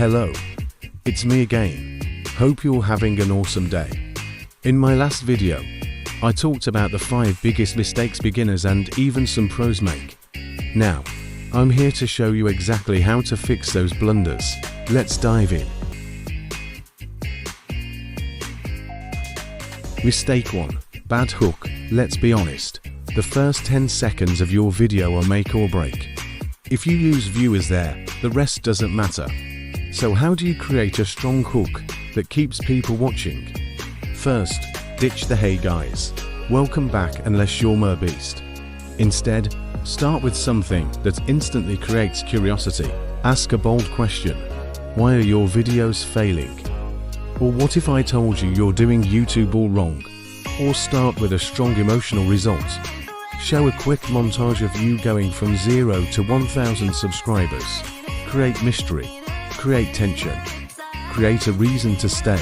Hello, it's me again. Hope you're having an awesome day. In my last video, I talked about the 5 biggest mistakes beginners and even some pros make. Now, I'm here to show you exactly how to fix those blunders. Let's dive in. Mistake 1. Bad hook. Let's be honest, the first 10 seconds of your video are make or break. If you lose viewers there, the rest doesn't matter. So how do you create a strong hook that keeps people watching? First, ditch the "Hey guys, welcome back" unless you're more beast. Instead, start with something that instantly creates curiosity. Ask a bold question. Why are your videos failing? Or what if I told you you're doing YouTube all wrong? Or start with a strong emotional result. Show a quick montage of you going from 0 to 1,000 subscribers. Create mystery. Create tension. Create a reason to stay.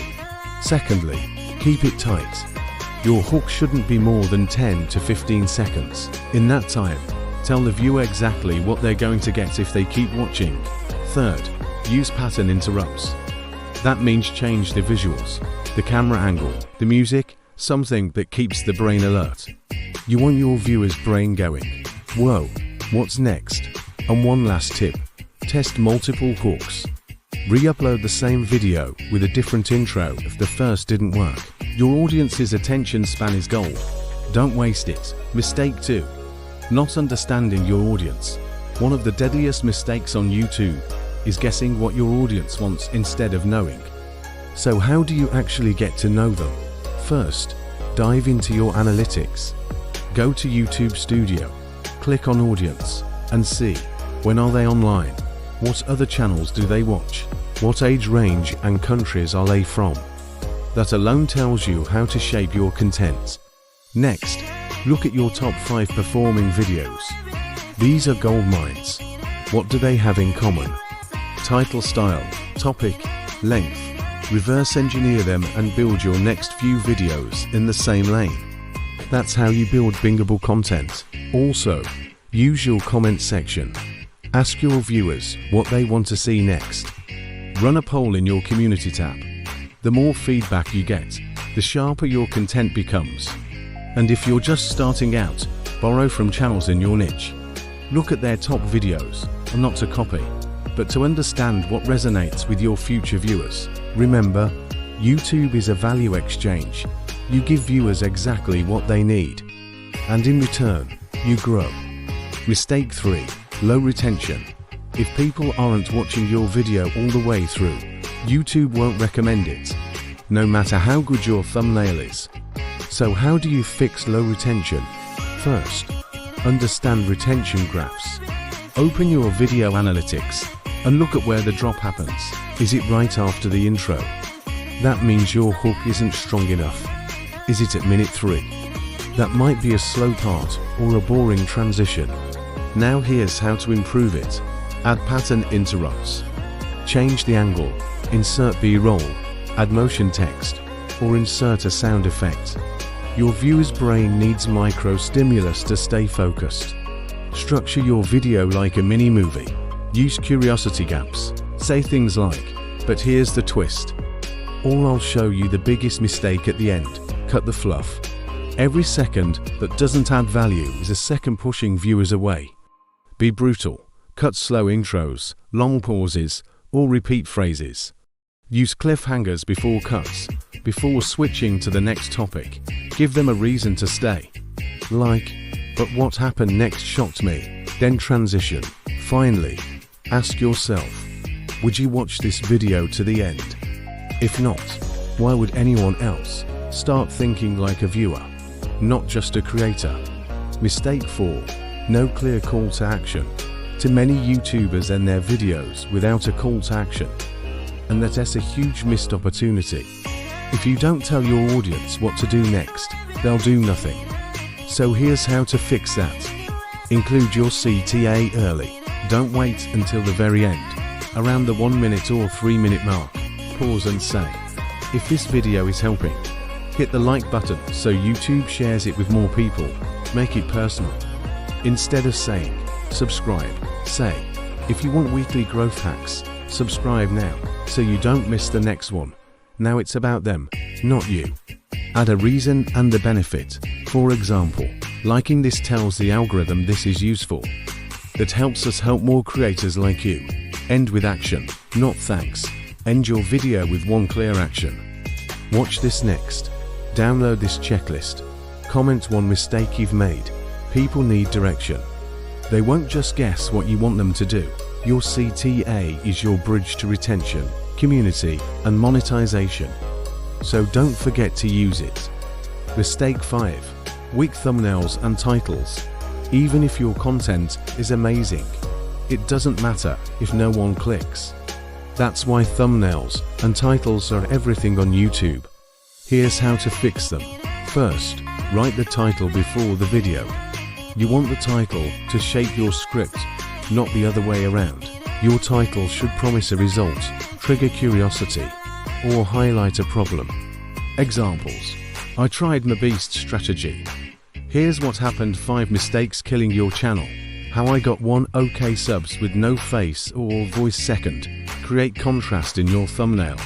Secondly, keep it tight. Your hook shouldn't be more than 10 to 15 seconds. In that time, tell the viewer exactly what they're going to get if they keep watching. Third, use pattern interrupts. That means change the visuals, the camera angle, the music, something that keeps the brain alert. You want your viewer's brain going, "Whoa, what's next?" And one last tip, test multiple hooks. Re-upload the same video with a different intro if the first didn't work. Your audience's attention span is gold. Don't waste it. Mistake 2. Not understanding your audience. One of the deadliest mistakes on YouTube is guessing what your audience wants instead of knowing. So how do you actually get to know them? First, dive into your analytics. Go to YouTube Studio, click on Audience, and see, when are they online? What other channels do they watch? What age range and countries are they from? That alone tells you how to shape your content. Next, look at your top 5 performing videos. These are gold mines. What do they have in common? Title, style, topic, length. Reverse engineer them and build your next few videos in the same lane. That's how you build bingable content. Also, use your comment section. Ask your viewers what they want to see next. Run a poll in your community tab. The more feedback you get, the sharper your content becomes. And if you're just starting out, borrow from channels in your niche. Look at their top videos, and not to copy, but to understand what resonates with your future viewers. Remember, YouTube is a value exchange. You give viewers exactly what they need, and in return, you grow. Mistake 3. Low retention. If people aren't watching your video all the way through, YouTube won't recommend it, no matter how good your thumbnail is. So how do you fix low retention? First, understand retention graphs. Open your video analytics and look at where the drop happens. Is it right after the intro? That means your hook isn't strong enough. Is it at minute 3? That might be a slow part or a boring transition. Now here's how to improve it. Add pattern interrupts. Change the angle. Insert B-roll. Add motion text. Or insert a sound effect. Your viewer's brain needs micro-stimulus to stay focused. Structure your video like a mini-movie. Use curiosity gaps. Say things like, "But here's the twist." Or I'll show you the biggest mistake at the end. Cut the fluff. Every second that doesn't add value is a second pushing viewers away. Be brutal. Cut slow intros, long pauses, or repeat phrases. Use cliffhangers before cuts, before switching to the next topic. Give them a reason to stay. Like, "But what happened next shocked me," then transition. Finally, ask yourself, would you watch this video to the end? If not, why would anyone else? Start thinking like a viewer, not just a creator. Mistake 4. No clear call to action. To many YouTubers end their videos without a call to action, and that's a huge missed opportunity. If you don't tell your audience what to do next, they'll do nothing. So here's how to fix that. Include your CTA early. Don't wait until the very end, around the 1 minute or 3 minute mark. Pause and say, "If this video is helping," hit the like button so YouTube shares it with more people. Make it personal. Instead of saying, "Subscribe," say, "If you want weekly growth hacks, Subscribe now, so you don't miss the next one. Now it's about them, not you. Add a reason and the benefit. For example, liking this tells the algorithm this is useful. That helps us help more creators like you. End with action, not thanks. End your video with one clear action. Watch this next. Download this checklist. Comment one mistake you've made. People need direction. They won't just guess what you want them to do. Your CTA is your bridge to retention, community, and monetization. So don't forget to use it. Mistake 5. Weak thumbnails and titles. Even if your content is amazing, it doesn't matter if no one clicks. That's why thumbnails and titles are everything on YouTube. Here's how to fix them. First, write the title before the video. You want the title to shape your script, not the other way around. Your title should promise a result, trigger curiosity, or highlight a problem. Examples. I tried my beast strategy. Here's what happened: 5 mistakes killing your channel. How I got 1 OK subs with no face or voice. Second, create contrast in your thumbnail.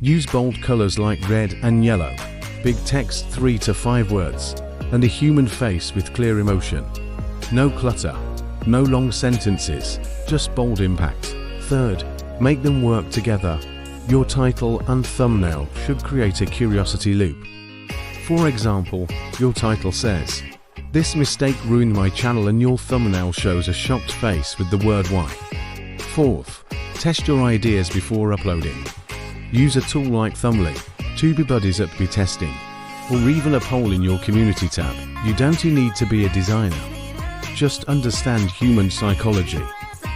Use bold colors like red and yellow. Big text 3 to 5 words, and a human face with clear emotion. No clutter, no long sentences, just bold impact. Third, make them work together. Your title and thumbnail should create a curiosity loop. For example, your title says, "This mistake ruined my channel," and your thumbnail shows a shocked face with the word why. Fourth, test your ideas before uploading. Use a tool like Thumbly, TubeBuddies at B testing, or even a poll in your community tab. You don't need to be a designer. Just understand human psychology.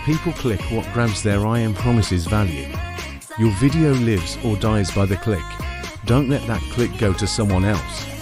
People click what grabs their eye and promises value. Your video lives or dies by the click. Don't let that click go to someone else.